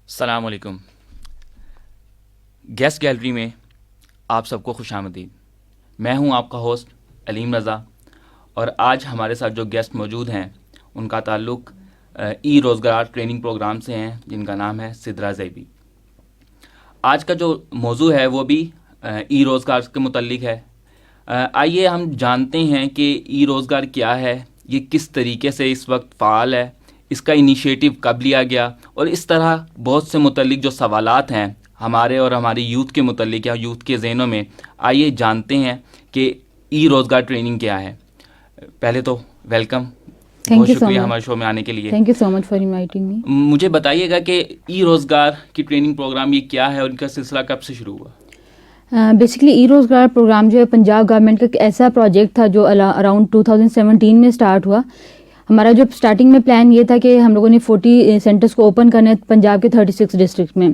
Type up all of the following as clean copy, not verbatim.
السلام علیکم. Guest gallery میں آپ سب کو خوش آمدید. میں ہوں آپ کا ہوسٹ علیم رضا، اور آج ہمارے ساتھ جو گیسٹ موجود ہیں ان کا تعلق ای روزگار ٹریننگ پروگرام سے ہیں، جن کا نام ہے سدرا زیبی. آج کا جو موضوع ہے وہ بھی ای روزگار کے متعلق ہے. آئیے ہم جانتے ہیں کہ ای روزگار کیا ہے، یہ کس طریقے سے اس وقت فعال ہے، اس کا انیشیٹو کب لیا گیا، اور اس طرح بہت سے متعلق جو سوالات ہیں ہمارے اور ہماری یوتھ کے متعلق یا یوتھ کے ذہنوں میں. آئیے جانتے ہیں کہ ای روزگار ٹریننگ کیا ہے. پہلے تو ویلکم، بہت شکریہ ہمارے شو میں آنے کے لیے. Thank you so much for inviting me. مجھے بتائیے گا کہ ای روزگار کی ٹریننگ پروگرام یہ کیا ہے اور ان کا سلسلہ کب سے شروع ہوا؟ بیسکلی ای روزگار پروگرام جو ہے پنجاب گورنمنٹ کا ایک ایسا پروجیکٹ تھا جو اراؤنڈ 2017 میں اسٹارٹ ہوا. ہمارا جو اسٹارٹنگ میں پلان یہ تھا کہ ہم لوگوں نے 40 سینٹرز کو اوپن کرنے پنجاب کے 36 ڈسٹرکٹ میں،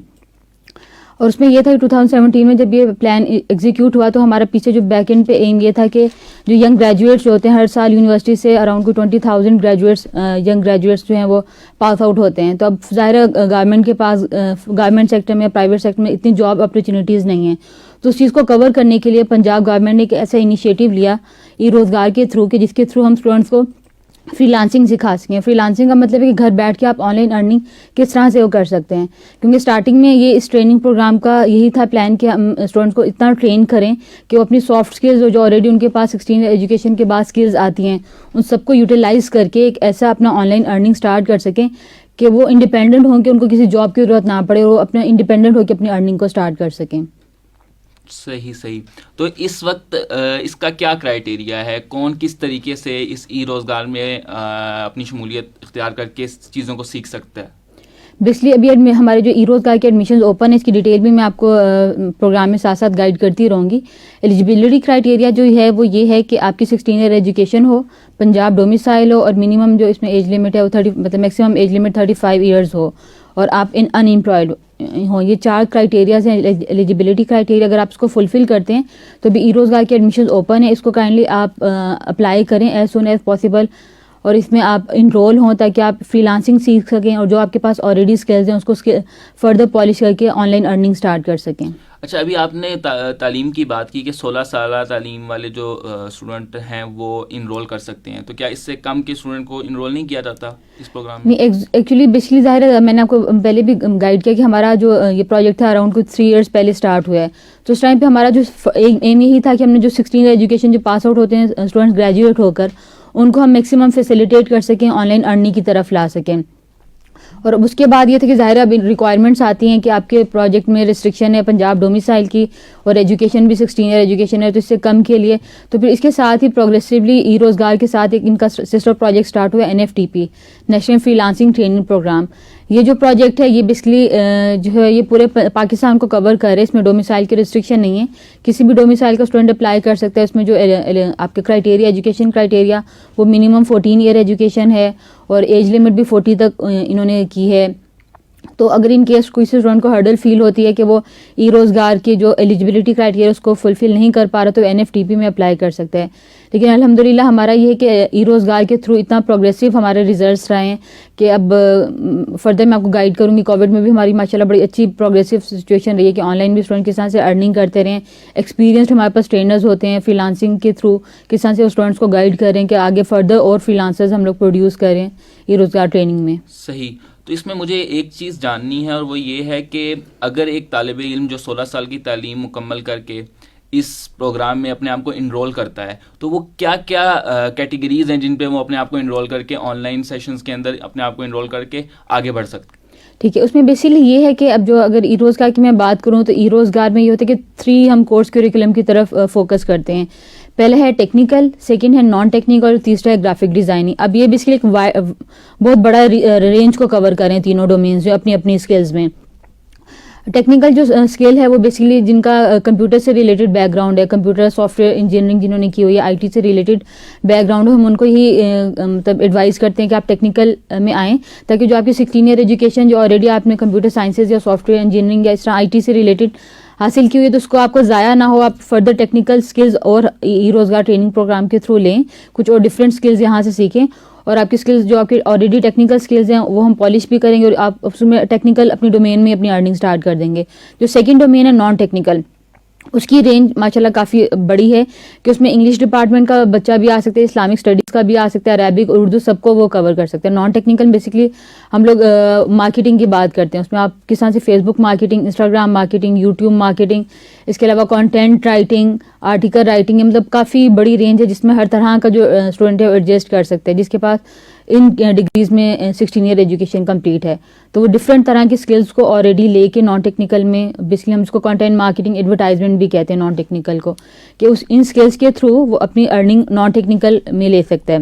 اور اس میں یہ تھا کہ 2017 میں جب یہ پلان ایگزیکیوٹ ہوا تو ہمارا پیچھے جو بیک اینڈ پہ ایم یہ تھا کہ جو ینگ گریجویٹس جو ہوتے ہیں، ہر سال یونیورسٹی سے اراؤنڈ 20,000 گریجویٹس ینگ گریجویٹس جو ہیں وہ پاس آؤٹ ہوتے ہیں. تو اب ظاہر گورنمنٹ کے پاس گورنمنٹ سیکٹر میں پرائیویٹ سیکٹر میں اتنی جاب اپرچونیٹیز نہیں ہیں. تو اس چیز کو کور کرنے کے لیے پنجاب گورنمنٹ نے ایک ایسا انیشیٹو لیا ای روزگار کے تھرو کہ جس کے تھرو ہم اسٹوڈنٹس کو فری لانسنگ سکھا سکیں. فری لانسنگ کا مطلب ہے کہ گھر بیٹھ کے آپ آن لائن ارننگ کس طرح سے وہ کر سکتے ہیں، کیونکہ اسٹارٹنگ میں یہ اس ٹریننگ پروگرام کا یہی تھا پلان کہ ہم اسٹوڈنٹس کو اتنا ٹرین کریں کہ وہ اپنی سافٹ اسکلز جو آلریڈی ان کے پاس 16 ایجوکیشن کے بعد اسکلز آتی ہیں ان سب کو یوٹیلائز کر کے ایک ایسا اپنا آن لائن ارننگ اسٹارٹ کر سکیں کہ وہ انڈیپینڈنٹ ہوں، کہ ان کو کسی جاب کی ضرورت نہ پڑے، وہ اپنا انڈیپینڈنٹ ہو کے اپنی ارننگ کو اسٹارٹ کر سکیں. صحیح. تو اس وقت اس کا کیا کرائیٹیریا ہے؟ کون کس طریقے سے اس ای روزگار میں اپنی شمولیت اختیار کر کے اس چیزوں کو سیکھ سکتا ہے؟ بیسکلی ابھی ہمارے جو ای روزگار کے ایڈمیشنز اوپن ہے، اس کی ڈیٹیل بھی میں آپ کو پروگرام میں ساتھ ساتھ گائیڈ کرتی رہوں گی. ایلیجیبلٹی کرائیٹیریا جو ہے وہ یہ ہے کہ آپ کی 16 ایئر ایجوکیشن ہو، پنجاب ڈومیسائل ہو، اور منیمم جو اس میں ایج لمٹ ہے وہ 30 مطلب میکسیمم ایج لمٹ 35 ایئرز ہو، اور آپ ان امپلائڈ ہوں. یہ 4 کرائیٹیریاز ہیں ایلیجیبلٹی کرائیٹیریا. اگر آپ اس کو فلفل کرتے ہیں تو بھی ای روزگار کے ایڈمیشنز اوپن ہے. اس کو کائنڈلی آپ اپلائی کریں ایز سون ایز پاسبل، اور اس میں آپ انرول ہوں تاکہ آپ فری لانسنگ سیکھ سکیں اور جو آپ کے پاس آلریڈی اسکلز ہیں اس کو فردر پالش کر کے آن لائن ارننگ اسٹارٹ کر سکیں. اچھا، ابھی آپ نے تعلیم کی بات کی کہ 16 سالہ تعلیم والے جو اسٹوڈنٹ ہیں وہ انرول کر سکتے ہیں، تو کیا اس سے کم کے اسٹوڈنٹ کو انرول نہیں کیا جاتا اس پروگرام میں؟ نہیں، ایکچولی بیسکلی ظاہر ہے میں نے آپ کو پہلے بھی گائیڈ کیا کہ ہمارا جو یہ پروجیکٹ تھا اراؤنڈ کچھ 3 ایئرس پہلے اسٹارٹ ہوا ہے. تو اس ٹائم پہ ہمارا جو ایم یہی تھا کہ ہم نے جو 16 ایجوکیشن جو پاس آؤٹ ہوتے ہیں اسٹوڈنٹس گریجویٹ ہو کر، ان کو ہم میکسیمم فیسیلیٹیٹ کر سکیں، آن لائن ارننگ کی طرف لا سکیں. اور اس کے بعد یہ تھا کہ ظاہر اب ریکوائرمنٹس آتی ہیں کہ آپ کے پروجیکٹ میں ریسٹرکشن ہے پنجاب ڈومیسائل کی، اور ایجوکیشن بھی 16 ایئر ایجوکیشن ہے، تو اس سے کم کے لیے تو پھر اس کے ساتھ ہی پروگریسولی ای روزگار کے ساتھ ایک ان کا سسٹر پروجیکٹ اسٹارٹ ہوا NFTP national freelancing training programme. یہ جو پروجیکٹ ہے یہ بیسکلی جو ہے یہ پورے پاکستان کو کور کر رہے ہیں. اس میں ڈومیسائل کی ریسٹرکشن نہیں ہے، کسی بھی ڈومیسائل کا اسٹوڈنٹ اپلائی کر سکتا ہے. اس میں جو آپ کے کرائیٹیریا ایجوکیشن کرائیٹیریا وہ منیمم 14 ایئر ایجوکیشن ہے، اور ایج لمٹ بھی 40 تک انہوں نے کی ہے. تو اگر ان کیس کوئی سے اسٹوڈنٹ کو ہرڈل فیل ہوتی ہے کہ وہ ای روزگار کی جو ایلیجیبلٹی کرائیٹیریا اس کو فلفل نہیں کر پا رہا تو NFTP میں اپلائی کر سکتا ہے. لیکن الحمدللہ ہمارا یہ ہے کہ ای روزگار کے تھرو اتنا پروگریسو ہمارے ریزلٹس رہے ہیں کہ اب فردر میں آپ کو گائیڈ کروں گی. کووڈ میں بھی ہماری ماشاءاللہ بڑی اچھی پروگریسو سچویشن رہی ہے کہ آن لائن بھی اسٹوڈنٹ کس طرح سے ارننگ کرتے رہیں. ایکسپیرینسڈ ہمارے پاس ٹرینرز ہوتے ہیں فری لانسنگ کے تھرو، کس طرح سے اسٹوڈنٹس کو گائیڈ کریں کہ آگے فردر اور فری لانسرز ہم لوگ پروڈیوس کریں ای روزگار ٹریننگ میں. صحیح. تو اس میں مجھے ایک چیز جاننی ہے، اور وہ یہ ہے کہ اگر ایک طالب علم جو 16 سال کی تعلیم مکمل کر کے اس پروگرام میں اپنے آپ کو انرول کرتا ہے تو وہ کیا کیا کیٹیگریز ہیں جن پہ وہ اپنے آپ کو انرول کر کے آن لائن سیشنز کے اندر اپنے آپ کو انرول کر کے آگے بڑھ سکتے ہیں؟ ٹھیک ہے، اس میں بیسیکلی یہ ہے کہ اب جو اگر ای روزگار کی میں بات کروں تو ای روزگار میں یہ ہوتا ہے کہ 3 ہم کورس کریکولم کی طرف فوکس کرتے ہیں. پہلا ہے ٹیکنیکل، سیکنڈ ہے نان ٹیکنیکل، اور تیسرا ہے گرافک ڈیزائننگ. اب یہ بیسکلی ایک بہت بڑا رینج کو کور کریں تینوں ڈومینز جو اپنی اپنی اسکلز میں. ٹیکنیکل جو اسکل ہے وہ بیسکلی جن کا کمپیوٹر سے ریلیٹڈ بیک گراؤنڈ ہے، کمپیوٹر سافٹ ویئر انجینئرنگ جنہوں نے کی ہوئی ہے، IT سے ریلیٹڈ بیک گراؤنڈ ہو، ہم ان کو ہی مطلب ایڈوائز کرتے ہیں کہ آپ ٹیکنیکل میں آئیں تاکہ جو آپ کی 16 ایئر ایجوکیشن جو آلریڈی آپ نے کمپیوٹر سائنسز یا سافٹ ویئر انجینئرنگ یا اس طرح IT سے ریلیٹڈ حاصل کی ہوئی ہے تو اس کو آپ کو ضائع نہ ہو، آپ فردر ٹیکنیکل اسکلز اور ای روزگار ٹریننگ پروگرام کے تھرو لیں، کچھ اور ڈفرینٹ اسکلز یہاں سے سیکھیں. اور آپ کی اسکلز جو آپ کے آلریڈی ٹیکنیکل اسکلز ہیں وہ ہم پالش بھی کریں گے, اور آپ اس میں ٹیکنیکل اپنی ڈومین میں اپنی ارننگ اسٹارٹ کر دیں گے. جو سیکنڈ ڈومین ہے نان ٹیکنیکل, اس کی رینج ماشاءاللہ کافی بڑی ہے کہ اس میں انگلش ڈپارٹمنٹ کا بچہ بھی آ سکتا ہے, اسلامک اسٹڈیز کا بھی آ سکتا ہے, عربک, اردو, سب کو وہ کور کر سکتے ہیں. نان ٹیکنیکل بیسکلی ہم لوگ مارکیٹنگ کی بات کرتے ہیں, اس میں آپ کس طرح سے Facebook marketing, Instagram marketing, YouTube marketing, اس کے علاوہ کانٹینٹ رائٹنگ, آرٹیکل رائٹنگ, مطلب کافی بڑی رینج ہے جس میں ہر طرح کا جو اسٹوڈنٹ ہے وہ ایڈجسٹ کر سکتے ہیں, جس کے پاس ان ڈگریز میں 16 ایئر ایجوکیشن کمپلیٹ ہے. تو وہ ڈفرینٹ طرح کی اسکلس کو آلریڈی لے کے نان ٹیکنیکل میں, بیسکلی ہم اس کو کانٹینٹ مارکیٹنگ ایڈورٹائزمنٹ بھی کہتے ہیں نان ٹیکنیکل کو, کہ ان اسکلس کے تھرو وہ اپنی ارننگ نان ٹیکنیکل میں لے سکتا ہے.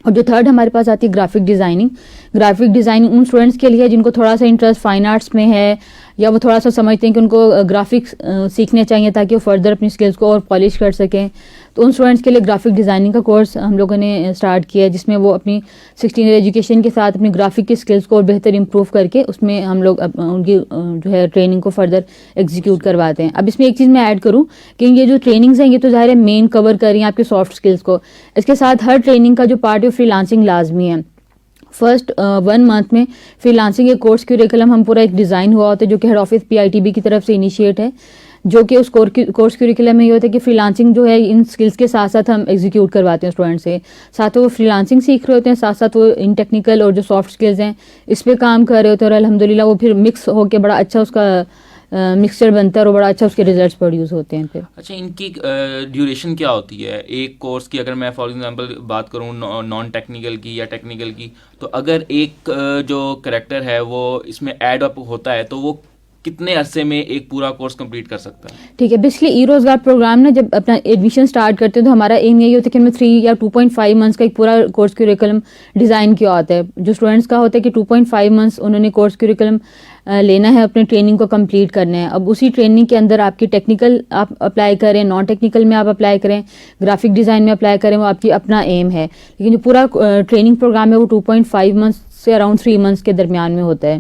اور جو تھرڈ ہمارے پاس آتی ہے گرافک ڈیزائننگ. گرافک ڈیزائننگ ان اسٹوڈنٹس کے لیے جن کو تھوڑا سا انٹرسٹ فائن آرٹس میں ہے, یا وہ تھوڑا سا سمجھتے ہیں کہ ان کو گرافکس سیکھنے چاہیے تاکہ وہ فردر اپنی اسکلس کو اور پالش کر سکیں. تو ان اسٹوڈنٹس کے لیے گرافک ڈیزائننگ کا کورس ہم لوگوں نے اسٹارٹ کیا ہے, جس میں وہ اپنی 16 ایئر ایجوکیشن کے ساتھ اپنی گرافک کی اسکلس کو اور بہتر امپروو کر کے اس میں ہم لوگ ان کی جو ہے ٹریننگ کو فردر ایگزیکیوٹ کرواتے ہیں. اب اس میں ایک چیز میں ایڈ کروں کہ یہ جو ٹریننگز ہیں یہ تو ظاہر ہے مین کور کر رہی ہیں آپ کے سافٹ اسکلس کو, اس کے ساتھ ہر ٹریننگ کا جو پارٹ ہے فری لانسنگ لازمی ہے. فرسٹ 1 منتھ میں فری لانسنگ کے کورس کیوریکلم ہم پورا ایک ڈیزائن ہوا ہوتا ہے جو کہ ہیڈ آفس PITB کی طرف سے انیشیٹ ہے, جو کہ اس کورس کیوریکلم میں یہ ہوتا ہے کہ فری لانسنگ جو ہے ان اسکلس کے ساتھ ساتھ ہم ایگزیکیوٹ کرواتے ہیں اسٹوڈنٹ سے. ساتھ وہ فری لانسنگ سیکھ رہے ہوتے ہیں, ساتھ ساتھ وہ ان ٹیکنیکل اور جو سافٹ اسکلز ہیں اس پہ کام کر رہے ہوتے ہیں, اور الحمدللہ وہ پھر مکس ہو کے بڑا اچھا اس کا مکسچر بنتا ہے اور بڑا اچھا اس کے ریزلٹس پروڈیوس ہوتے ہیں. پھر اچھا, ان کی ڈیوریشن کیا ہوتی ہے ایک کورس کی؟ اگر میں فار ایگزامپل بات کروں نان ٹیکنیکل کی یا ٹیکنیکل کی, تو اگر ایک جو کریکٹر ہے وہ اس میں ایڈ اپ ہوتا ہے تو وہ کتنے عرصے میں ایک پورا کورس کمپلیٹ کر سکتا ہے؟ ٹھیک ہے, بیسکلی ای روزگار پروگرام نا جب اپنا ایڈمیشن اسٹارٹ کرتے ہیں تو ہمارا ایم یہی ہوتا ہے کہ ہمیں 3 یا 2.5 منتھس کا ایک پورا کورس کیوریکلم ڈیزائن کیا ہوتا ہے. جو اسٹوڈنٹس کا ہوتا ہے کہ 2.5 منتھس انہوں نے کورس کیوریکلم لینا ہے, اپنے ٹریننگ کو کمپلیٹ کرنا ہے. اب اسی ٹریننگ کے اندر آپ کی ٹیکنیکل آپ اپلائی کریں, نان ٹیکنیکل میں آپ اپلائی کریں, گرافک ڈیزائن میں اپلائی کریں, وہ آپ کی اپنا ایم ہے. لیکن جو پورا ٹریننگ پروگرام ہے وہ 2.5 منتھس سے اراؤنڈ 3 منتھس کے درمیان میں ہوتا ہے.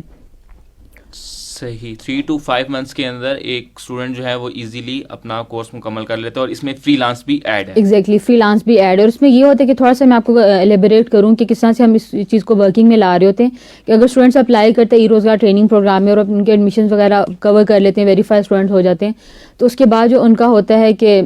صحیح, 3 to 5 منتھس کے اندر ایک اسٹوڈنٹ جو ہے وہ ایزیلی اپنا کورس مکمل کر لیتا ہے, اور اس میں فری لانس بھی ایڈ ہے. ایگزیکٹلی, فری لانس بھی ایڈ ہے. اور اس میں یہ ہوتا ہے کہ تھوڑا سا میں آپ کو ایلیبریٹ کروں کہ کس طرح سے ہم اس چیز کو ورکنگ میں لا رہے ہوتے ہیں, کہ اگر اسٹوڈنٹس اپلائی کرتے ہیں ای روزگار ٹریننگ پروگرام میں اور ان کے ایڈمیشن وغیرہ کور کر لیتے ہیں, ویریفائی اسٹوڈنٹ ہو جاتے ہیں, تو اس کے بعد جو ان کا ہوتا ہے کہ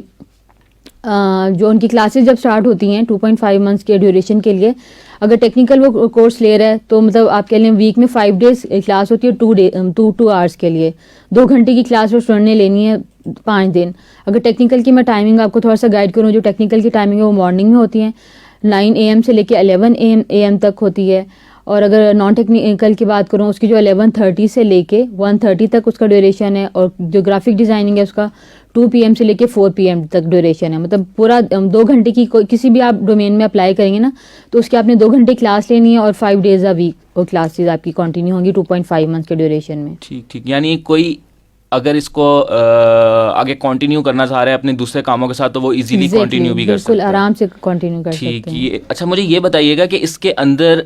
جو ان کی کلاسز جب اسٹارٹ ہوتی ہیں 2.5 منتھس کے ڈیوریشن کے لیے, اگر ٹیکنیکل وہ کورس لے رہا ہے تو مطلب آپ کہہ لیں ویک میں 5 days کلاس ہوتی ہے, 2 hours کے لیے 2 گھنٹے کی کلاس وہ اسٹوڈنٹ نے لینی ہے 5 دن. اگر ٹیکنیکل کی میں ٹائمنگ آپ کو تھوڑا سا گائڈ کروں, جو ٹیکنیکل کی ٹائمنگ ہے وہ مارننگ میں ہوتی ہیں 9 AM سے لے کے 11 AM تک ہوتی ہے. اور اگر نان ٹیکنیکل کی بات کروں اس کی جو 11:30 سے لے کے 1:30 تک اس کا ڈیوریشن ہے, اور جو گرافک ڈیزائننگ ہے اس کا 2 PM سے لے کے 4 PM تک ڈیوریشن ہے. مطلب پورا 2 گھنٹے کی کسی بھی آپ ڈومین میں اپلائی کریں گے نا تو اس کے آپ نے 2 گھنٹے کلاس لینی ہے, اور 5 days a week وہ کلاسز آپ کی کنٹینیو ہوں گی 2.5 منتھس کے ڈیوریشن میں. ٹھیک, یعنی کوئی اگر اس کو آگے کنٹینیو کرنا چاہ رہا ہے اپنے دوسرے کاموں کے ساتھ تو وہ ایزیلی کنٹینیو بھی کر سکتا ہے, بالکل آرام سے کنٹینیو کر سکتے ہیں. ٹھیک. اچھا, مجھے یہ بتائیے گا کہ اس کے اندر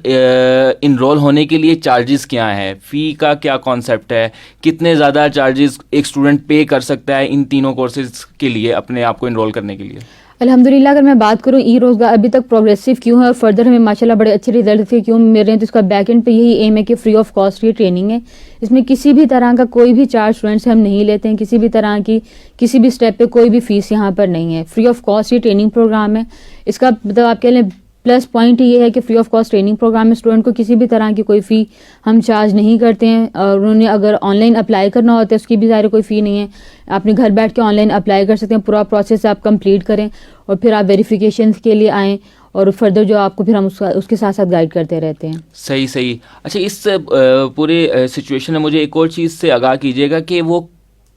انرول ہونے کے لیے چارجز کیا ہیں, فی کا کیا کانسیپٹ ہے, کتنے زیادہ چارجز ایک اسٹوڈنٹ پے کر سکتا ہے ان تینوں کورسز کے لیے اپنے آپ کو انرول کرنے کے لیے؟ الحمدللہ اگر میں بات کروں ای روزگار ابھی تک پروگریسو کیوں ہے اور فردر ہمیں ماشاءاللہ بڑے اچھے ریزلٹ کیوں مل رہے ہیں, تو اس کا بیک اینڈ پہ یہی ایم ہے کہ فری آف کاسٹ یہ ٹریننگ ہے. اس میں کسی بھی طرح کا کوئی بھی چارج اسٹوڈنٹ سے ہم نہیں لیتے ہیں, کسی بھی طرح کی کسی بھی اسٹیپ پہ کوئی بھی فیس یہاں پر نہیں ہے. فری آف کاسٹ یہ ٹریننگ پروگرام ہے. اس کا مطلب آپ کہہ لیں پلس پوائنٹ یہ ہے کہ free of cost training programme میں اسٹوڈنٹ کو کسی بھی طرح کی کوئی فی ہم چارج نہیں کرتے ہیں, اور انہوں نے اگر آن لائن اپلائی کرنا ہوتا ہے اس کی بھی ظاہر کوئی فی نہیں ہے. آپ نے گھر بیٹھ کے آن لائن اپلائی کر سکتے ہیں, پورا پروسیس آپ کمپلیٹ کریں اور پھر آپ ویریفیکیشن کے لیے آئیں, اور فردر جو آپ کو پھر ہم اس کے ساتھ ساتھ گائیڈ کرتے رہتے ہیں. صحیح. اچھا, اس پورے سچویشن میں مجھے ایک اور چیز سے آگاہ کیجیے گا کہ وہ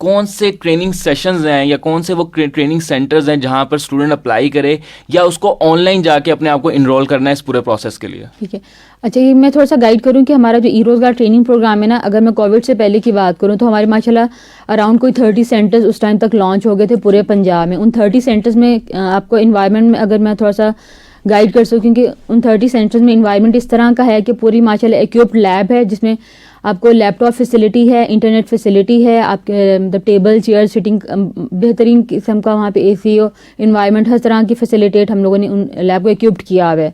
کون سے ٹریننگ سیشنز ہیں یا کون سے وہ ٹریننگ سینٹرز ہیں جہاں پر اسٹوڈنٹ اپلائی کرے, یا اس کو آن لائن جا کے اپنے آپ کو انرول کرنا ہے اس پورے پروسیس کے لیے؟ ٹھیک ہے. اچھا, یہ میں تھوڑا سا گائیڈ کروں کہ ہمارا جو ای روزگار ٹریننگ پروگرام ہے نا, اگر میں کووڈ سے پہلے کی بات کروں تو ہمارے ماشاءاللہ اراؤنڈ کوئی 30 سینٹرز اس ٹائم تک لانچ ہو گئے تھے پورے پنجاب میں. ان 30 سینٹرز میں آپ کو انوائرمنٹ میں اگر میں تھوڑا سا گائیڈ کر سکوں, کیونکہ ان 30 سینٹرز میں انوائرمنٹ اس طرح کا ہے کہ پوری ماشاءاللہ ایکوپڈ لیب ہے جس میں آپ کو لیپ ٹاپ فیسلٹی ہے, انٹرنیٹ فیسلٹی ہے, آپ کے مطلب ٹیبل چیئر سٹنگ بہترین قسم کا وہاں پہ AC انوائرمنٹ, ہر طرح کی فیسلیٹیٹ ہم لوگوں نے ان لیب کو ایکوپڈ کیا ہوا ہے.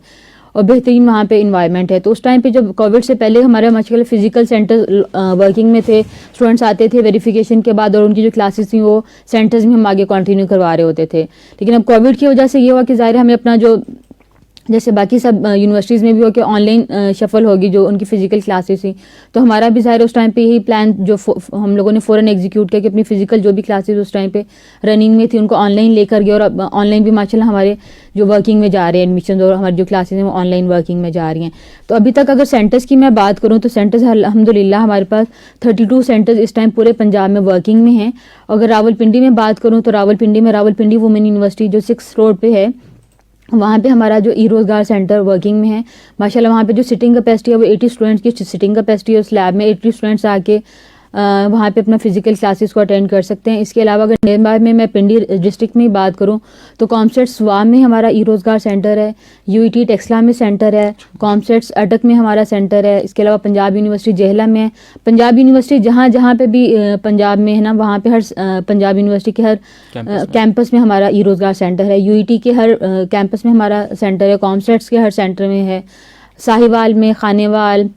اور بہترین وہاں پہ انوائرمنٹ ہے. تو اس ٹائم پہ جب کووڈ سے پہلے ہمارے ماشاء اللہ فزیکل سینٹر ورکنگ میں تھے, اسٹوڈنٹس آتے تھے ویریفیکیشن کے بعد اور ان کی جو کلاسز تھیں وہ سینٹرز میں ہم آگے کنٹینیو کروا رہے ہوتے تھے. لیکن اب کووڈ کی وجہ سے یہ ہوا کہ ظاہر ہمیں اپنا جو جیسے باقی سب یونیورسٹیز میں بھی ہو کہ آن لائن شفل ہوگی جو ان کی فزیکل کلاسز تھیں, تو ہمارا بھی ظاہر اس ٹائم پہ یہی پلان جو ہم لوگوں نے فوراً ایگزیکیوٹ کیا کہ اپنی فزیکل جو بھی کلاسز اس ٹائم پہ رننگ میں تھی ان کو آن لائن لے کر گئے, اور اب آن لائن بھی ماشاء اللہ ہمارے جو ورکنگ میں جا رہے ہیں ایڈمیشنز اور ہماری جو کلاسز ہیں وہ آن لائن ورکنگ میں جا رہی ہیں. تو ابھی تک اگر سینٹرز کی میں بات کروں تو سینٹرز الحمدللہ ہمارے پاس 32 سینٹرز اس ٹائم پورے پنجاب میں ورکنگ میں ہیں. اگر راولپنڈی میں بات کروں تو راولپنڈی وومن یونیورسٹی جو 6 روڈ پہ ہے, وہاں پہ ہمارا جو ای روزگار سینٹر ورکنگ میں ہے ماشاءاللہ. وہاں پہ جو سٹنگ کیپیسٹی ہے وہ 80 اسٹوڈنٹس کی سٹنگ کیپیسٹی ہے. اس لیب میں 80 اسٹوڈنٹس آ کے وہاں پہ اپنا فزیکل کلاسز کو اٹینڈ کر سکتے ہیں. اس کے علاوہ اگر نیر باغ میں پنڈی ڈسٹرکٹ میں بات کروں تو کامسیٹ سوام میں ہمارا ای روزگار سینٹر ہے, UET ٹیکسلا میں سینٹر ہے, کامسیٹس اٹک میں ہمارا سینٹر ہے. اس کے علاوہ پنجاب یونیورسٹی جہلا میں ہے. پنجاب یونیورسٹی جہاں پہ بھی پنجاب میں ہے نا, وہاں پہ ہر پنجاب یونیورسٹی کے ہر کیمپس میں ہمارا ای روزگار سینٹر ہے. UET کے ہر کیمپس میں ہمارا سینٹر ہے. کامسیٹس کے ہر سینٹر میں ہے. ساہیوال میں, خانیوال,